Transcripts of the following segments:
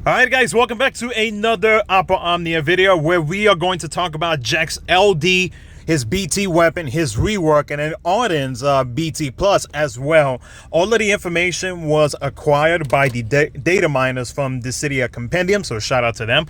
Alright guys, welcome back to another Operaomnia video where we are going to talk about Jecht's LD, his BT weapon, his rework, and then Ardyn's BT Plus as well. All of the information was acquired by the data miners from Dissidia Compendium, so shout out to them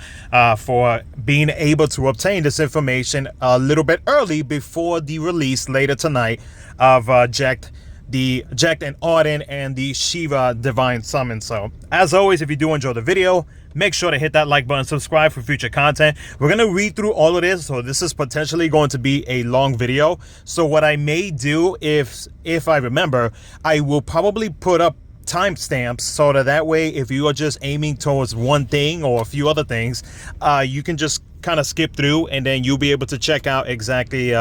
for being able to obtain this information a little bit early before the release later tonight of Jecht and Ardyn and the Shiva Divine Summon. So as always, if you do enjoy the video, make sure to hit that like button, subscribe for future content. We're going to read through all of this, so this is potentially going to be a long video. So what I may do, if I remember, I will probably put up timestamps so that way if you are just aiming towards one thing or a few other things, you can just kind of skip through and then you'll be able to check out exactly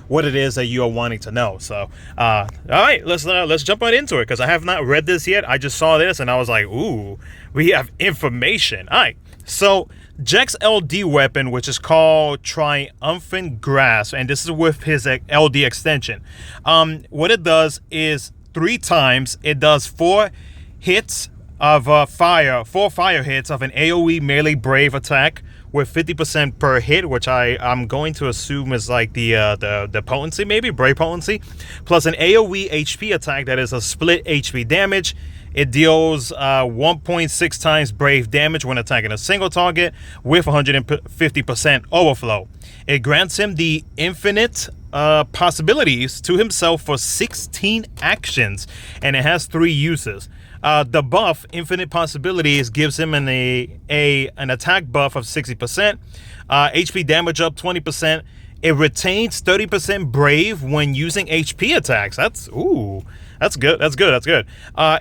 what it is that you are wanting to know. So all right, let's jump right into it, because I have not read this yet. I just saw this and I was like, ooh, we have information. All right, so Jecht's LD weapon, which is called Triumphant Grasp, and this is with his LD extension. What it does is 3 times it does 4 hits of four fire hits of an AoE melee brave attack with 50% per hit, which I'm going to assume is like the potency, maybe brave potency, plus an AoE HP attack that is a split HP damage. It deals 1.6 times brave damage when attacking a single target with 150% overflow. It grants him the infinite possibilities to himself for 16 actions, and it has 3 uses. The buff, Infinite Possibilities, gives him an attack buff of 60%, HP damage up 20%. It retains 30% brave when using HP attacks. That's good. That's good.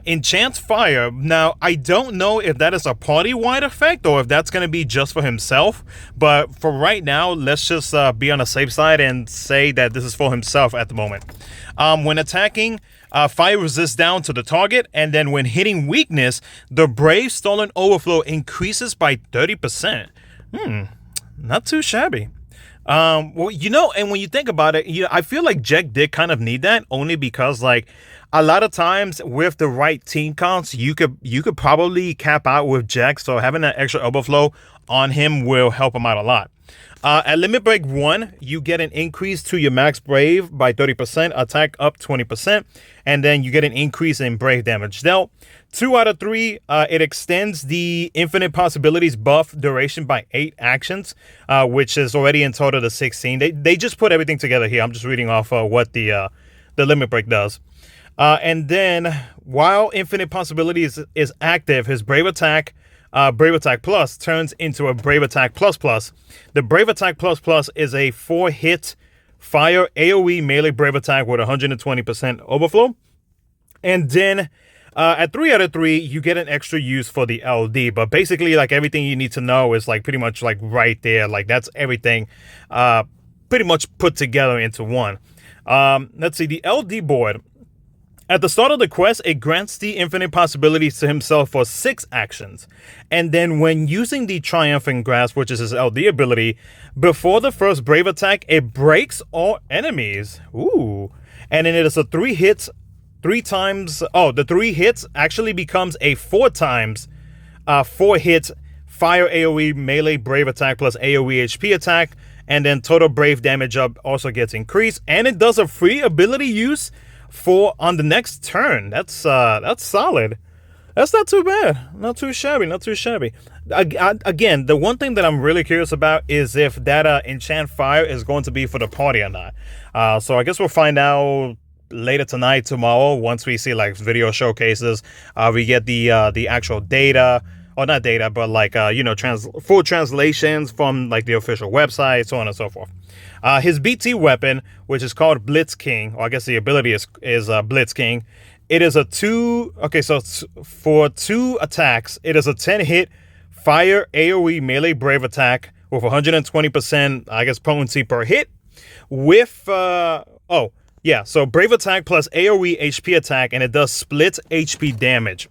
Enchants Fire. Now, I don't know if that is a party-wide effect or if that's going to be just for himself. But for right now, let's just be on the safe side and say that this is for himself at the moment. When attacking, fire resists down to the target, and then when hitting weakness, the Brave Stolen Overflow increases by 30%. Not too shabby. Well, you know, and when you think about it, I feel like Jecht did kind of need that, only because like a lot of times with the right team counts, you could probably cap out with Jecht, so having that extra overflow on him will help him out a lot. At Limit Break 1, you get an increase to your max brave by 30%, attack up 20%, and then you get an increase in brave damage dealt. 2 out of 3, it extends the Infinite Possibilities buff duration by 8 actions, which is already in total to 16. They just put everything together here. I'm just reading off what the Limit Break does. And then while Infinite Possibilities is active, his Brave Attack Plus turns into a Brave Attack Plus Plus. The Brave Attack Plus Plus is a 4-hit fire AoE melee brave attack with 120% overflow. And then at 3 out of 3, you get an extra use for the LD. But basically, like, everything you need to know is like pretty much like right there. Like, that's everything pretty much put together into one. Let's see, the LD board. At the start of the quest, it grants the Infinite Possibilities to himself for 6 actions. And then when using the Triumphant Grasp, which is his LD ability, before the first Brave attack, it breaks all enemies. Ooh. And then it is a 3 hits, 3 times... Oh, the 3 hits actually becomes a 4 times 4 hit fire AoE melee brave attack plus AoE HP attack. And then total brave damage up also gets increased. And it does a free ability use for on the next turn. That's solid. That's not too bad. Not too shabby. Again, the one thing that I'm really curious about is if that enchant fire is going to be for the party or not. So I guess we'll find out later tonight, tomorrow, once we see like video showcases. We get the actual data, or not data, but like full translations from like the official website, so on and so forth. His BT weapon, which is called Blitz King, or I guess the ability is Blitz King. It is a 2. Okay, so for 2 attacks, it is a 10-hit fire AoE melee brave attack with 120%, I guess, potency per hit. With so brave attack plus AoE HP attack, and it does split HP damage.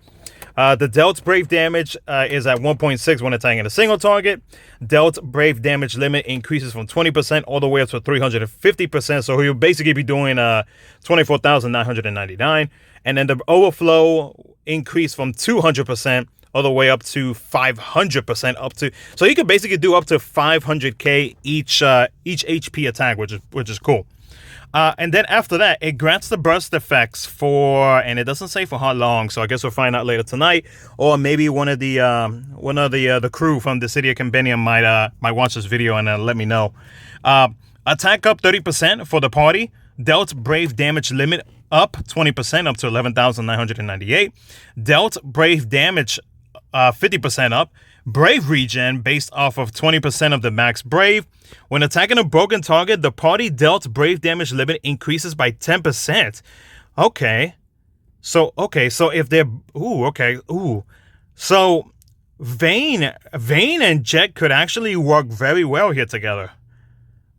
The dealt brave damage is at 1.6 when attacking a single target. Dealt brave damage limit increases from 20% all the way up to 350%. So he'll basically be doing 24,999. And then the overflow increase from 200% all the way up to 500% up to. So you can basically do up to 500k each HP attack, which is cool. And then after that, it grants the burst effects for, and it doesn't say for how long. So I guess we'll find out later tonight, or maybe one of the crew from Dissidiaoperaomnia might watch this video and let me know. Attack up 30% for the party. Dealt brave damage limit up 20% up to 11,998. Dealt brave damage 50% up. Brave regen based off of 20% of the max brave. When attacking a broken target, the party dealt brave damage limit increases by 10%. Okay. So if they're So Vayne and Jecht could actually work very well here together.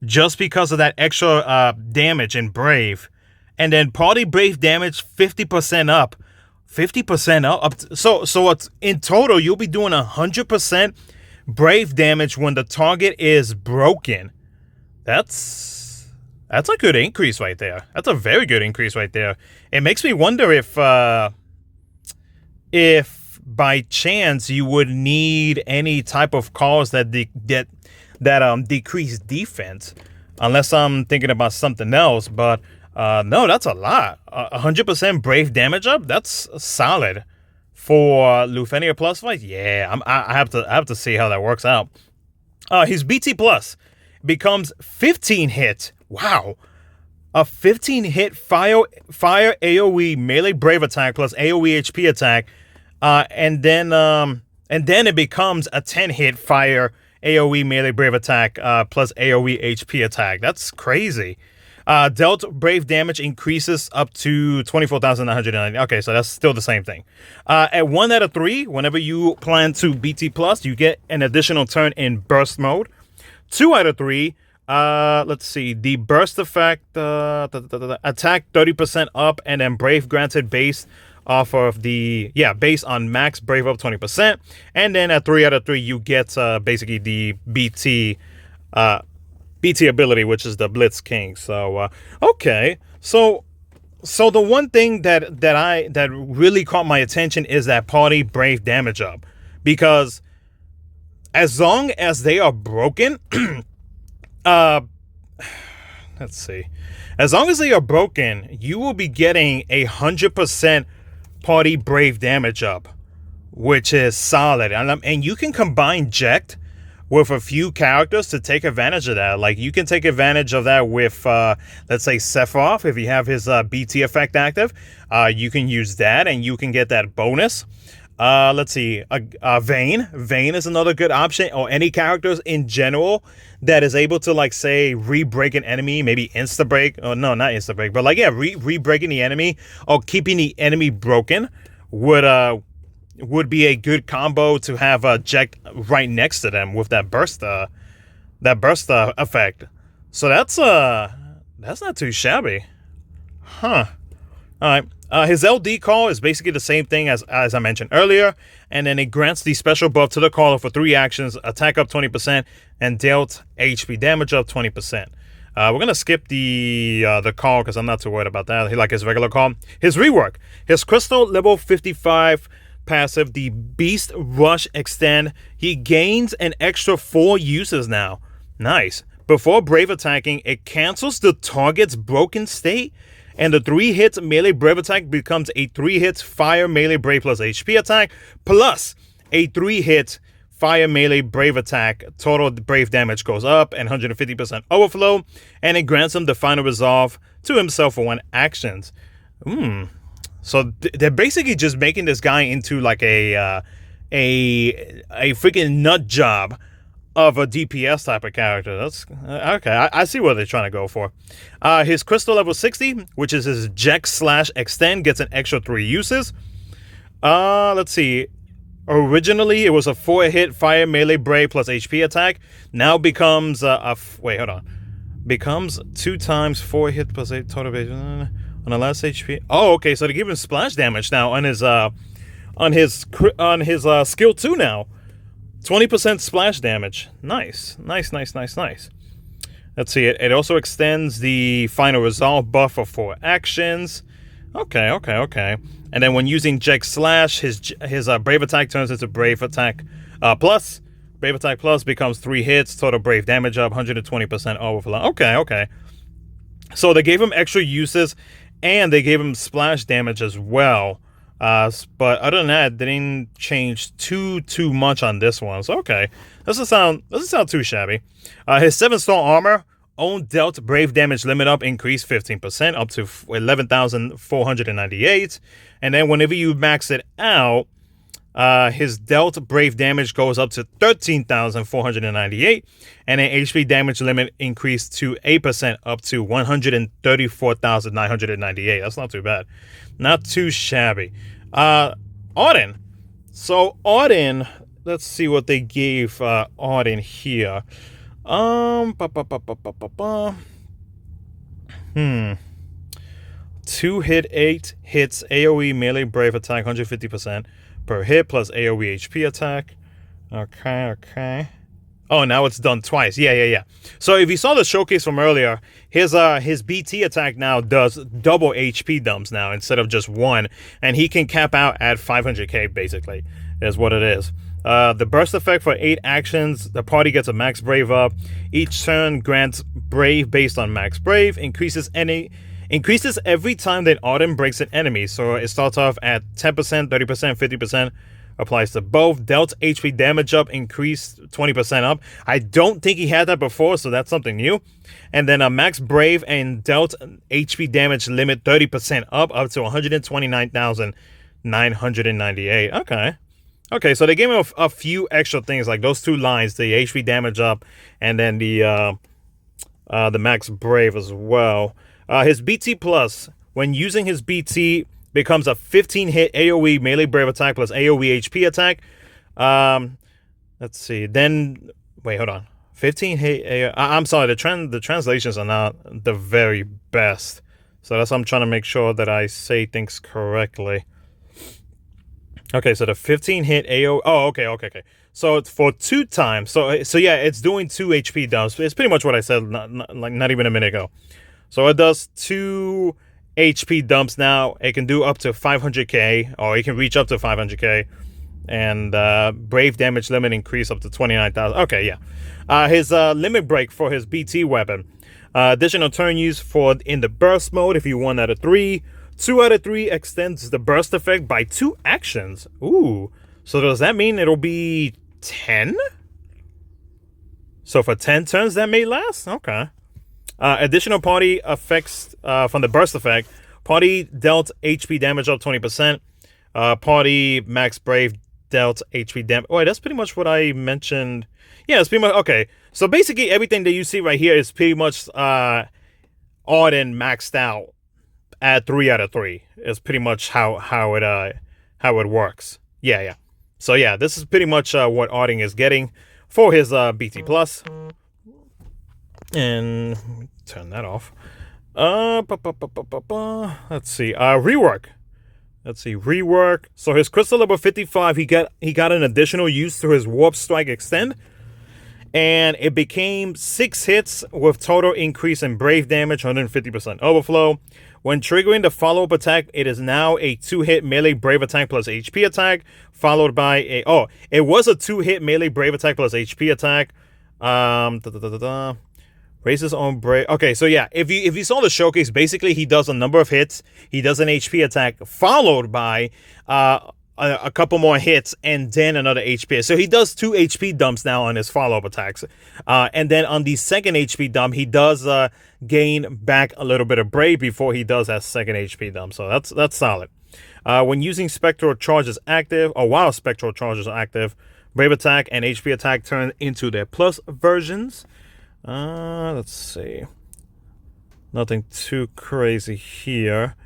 Just because of that extra damage in brave. And then party brave damage 50% up. 50% up. So it's, in total, you'll be doing 100% brave damage when the target is broken. That's a good increase right there. That's a very good increase right there. It makes me wonder if by chance you would need any type of calls that decrease defense, unless I'm thinking about something else. But no, that's a lot. 100% brave damage up. That's solid for Lufenia plus fight. Yeah, I have to see how that works out. His BT plus becomes 15 hit. Wow, a 15 hit fire AOE melee brave attack plus AOE HP attack, and then it becomes a 10 hit fire AOE melee brave attack plus AOE HP attack. That's crazy. Dealt brave damage increases up to 24,990. Okay, so that's still the same thing. At 1 out of 3, whenever you plan to BT plus, you get an additional turn in burst mode. 2 out of 3, let's see, the burst effect, attack 30% up, and then brave granted based off of based on max brave up 20%. And then at 3 out of 3, you get basically the BT ability, which is the Blitz King. So okay, so the one thing that really caught my attention is that party brave damage up, because as long as they are broken, let's see, as long as they are broken, you will be getting 100% party brave damage up, which is solid. And you can combine Jecht with a few characters to take advantage of that. Like, you can take advantage of that with, let's say, Sephiroth. If you have his BT effect active, you can use that and you can get that bonus. Let's see, Vayne. Vayne is another good option, or any characters in general that is able to, like, say, re-break an enemy, maybe insta-break. Oh, no, not insta-break, but, like, yeah, re-breaking the enemy or keeping the enemy broken would be a good combo to have Jecht right next to them with that burst effect. So that's not too shabby, huh? All right. His LD call is basically the same thing as I mentioned earlier, and then it grants the special buff to the caller for 3 actions: attack up 20% and dealt HP damage up 20%. We're gonna skip the call because I'm not too worried about that. He like his regular call. His rework, his crystal level 55 passive, the Beast Rush Extend. He gains an extra 4 uses now. Nice. Before brave attacking, it cancels the target's broken state, and the 3 hits melee brave attack becomes a 3 hits fire melee brave plus HP attack plus a 3 hit fire melee brave attack. Total brave damage goes up and 150% overflow, and it grants him the final resolve to himself for 1 actions. So they're basically just making this guy into like a freaking nut job of a DPS type of character. That's okay. I see what they're trying to go for. His crystal level 60, which is his Jecht / extend, gets an extra 3 uses. Let's see. Originally, it was a 4 hit fire melee brave plus HP attack. Now becomes becomes 2 times 4 hit plus 8 total base on the last HP. Oh, okay. So they give him splash damage now on his skill 2 now. 20% splash damage. Nice. Let's see it. It also extends the final resolve buff for 4 actions. Okay. And then when using Jecht Slash, his Brave Attack turns into Brave Attack Plus. Brave Attack Plus becomes 3 hits, total Brave damage up, 120% overflow. Okay. So they gave him extra uses, and they gave him splash damage as well. But other than that, they didn't change too much on this one. So okay, doesn't sound too shabby. His 7-star armor, own dealt brave damage limit up increased 15% up to 11,498. And then whenever you max it out, his dealt brave damage goes up to 13,498, and an HP damage limit increased to 8% up to 134,998. That's not too bad. Not too shabby. Ardyn. So Ardyn, let's see what they gave Ardyn here. 2 hit 8 hits AoE melee brave attack 150% per hit plus AoE HP attack. Okay. Oh, now it's done twice. Yeah. So if you saw the showcase from earlier, his BT attack now does double HP dumps now instead of just 1, and he can cap out at 500k basically, is what it is. The burst effect for 8 actions, the party gets a max brave up. Each turn grants brave based on max brave, increases every time that Ardyn breaks an enemy. So it starts off at 10%, 30%, 50%. Applies to both. Dealt HP damage up increased 20% up. I don't think he had that before, so that's something new. And then a max brave and dealt HP damage limit 30% up to 129,998. Okay, so they gave him a few extra things, like those 2 lines, the HP damage up, and then the max brave as well. His BT plus, when using his BT, becomes a 15-hit AoE melee brave attack plus AoE HP attack. Let's see. Then wait, hold on. 15-hit. I'm sorry. The translations are not the very best, so that's why I'm trying to make sure that I say things correctly. Okay, so the 15-hit AoE. Oh, okay. So it's for 2 times. So yeah, it's doing 2 HP dumps. It's pretty much what I said not even a minute ago. So it does 2 HP dumps now. It can do up to 500k, or it can reach up to 500k, and brave damage limit increase up to 29,000. Okay, yeah. His limit break for his BT weapon, additional turn use in the burst mode if you 1 out of 3. 2 out of 3 extends the burst effect by 2 actions. Ooh, so does that mean it'll be 10? So for 10 turns that may last. Okay. Additional party effects from the burst effect. Party dealt HP damage up 20%. Party max brave dealt HP damage. Wait, that's pretty much what I mentioned. Yeah, it's pretty much okay. So basically, everything that you see right here is pretty much Ardyn maxed out at 3 out of 3. It's pretty much how it works. Yeah. So yeah, this is pretty much what Ardyn is getting for his BT plus. And turn that off. Let's see. Rework. Rework. So his crystal level 55, he got an additional use through his warp strike extend, and it became 6 hits with total increase in brave damage, 150% overflow. When triggering the follow-up attack, it is now a 2-hit melee brave attack plus HP attack, followed by it was a 2-hit melee brave attack plus HP attack. Raises on brave. Okay, so yeah, if you saw the showcase, basically he does a number of hits, he does an HP attack, followed by a couple more hits, and then another HP. So he does 2 HP dumps now on his follow-up attacks. And then on the second HP dump, he does gain back a little bit of brave before he does that second HP dump. So that's solid. When using spectral charges active, or while spectral charges are active, brave attack and HP attack turn into their plus versions. Let's see. Nothing too crazy here.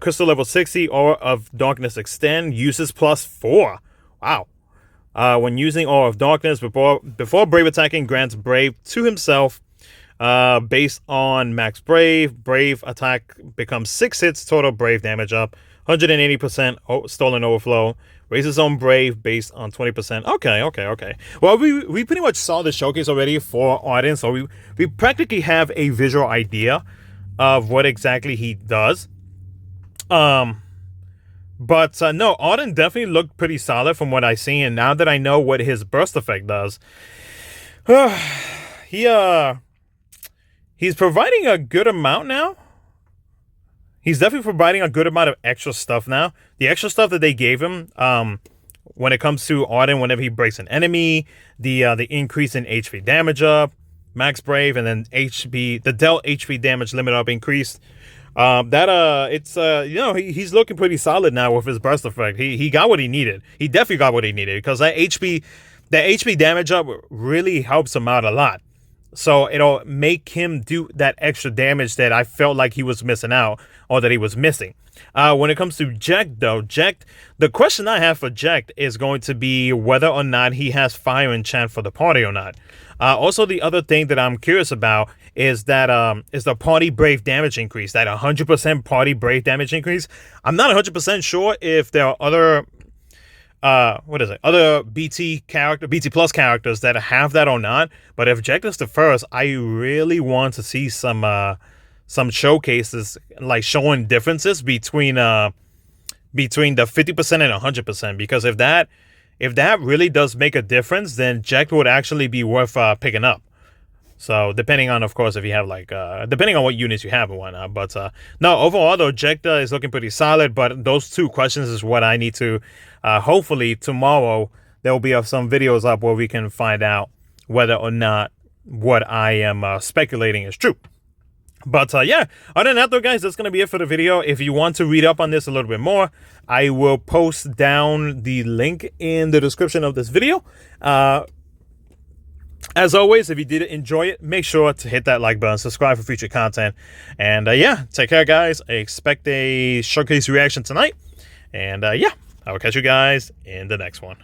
Crystal level 60, Aura of Darkness extend, uses +4. Wow. When using Aura of Darkness before brave attacking, grants brave to himself. Based on max brave. Brave attack becomes 6 hits, total brave damage up. 180% stolen overflow. Raises on brave based on 20%. Okay. Well, we pretty much saw the showcase already for Ardyn, so we practically have a visual idea of what exactly he does. But no, Ardyn definitely looked pretty solid from what I see, and now that I know what his burst effect does, he's providing a good amount now. He's definitely providing a good amount of extra stuff now. The extra stuff that they gave him, when it comes to Ardyn, whenever he breaks an enemy, the increase in HP damage up, max brave, and then the dealt HP damage limit up increased. He's looking pretty solid now with his burst effect. He got what he needed. He definitely got what he needed, because that HP damage up really helps him out a lot. So it'll make him do that extra damage that I felt like he was missing out, or that he was missing. When it comes to Jecht, though, the question I have for Jecht is going to be whether or not he has fire enchant for the party or not. Also, the other thing that I'm curious about is that is the party brave damage increase, that 100% party brave damage increase. I'm not 100% sure if there are other other BT plus characters that have that or not. But if Jecht is the first, I really want to see some showcases, like showing differences between the 50% and 100%, because if that really does make a difference, then Jecht would actually be worth picking up. So depending on, of course, if you have depending on what units you have and whatnot. But no, overall though, Jecht is looking pretty solid. But those two questions is what I need to, hopefully tomorrow there will be some videos up where we can find out whether or not what I am speculating is true. But yeah, other than that though, guys, that's going to be it for the video. If you want to read up on this a little bit more, I will post down the link in the description of this video. As always, if you did enjoy it, make sure to hit that like button, subscribe for future content. And yeah, take care, guys. I expect a showcase reaction tonight. And yeah, I will catch you guys in the next one.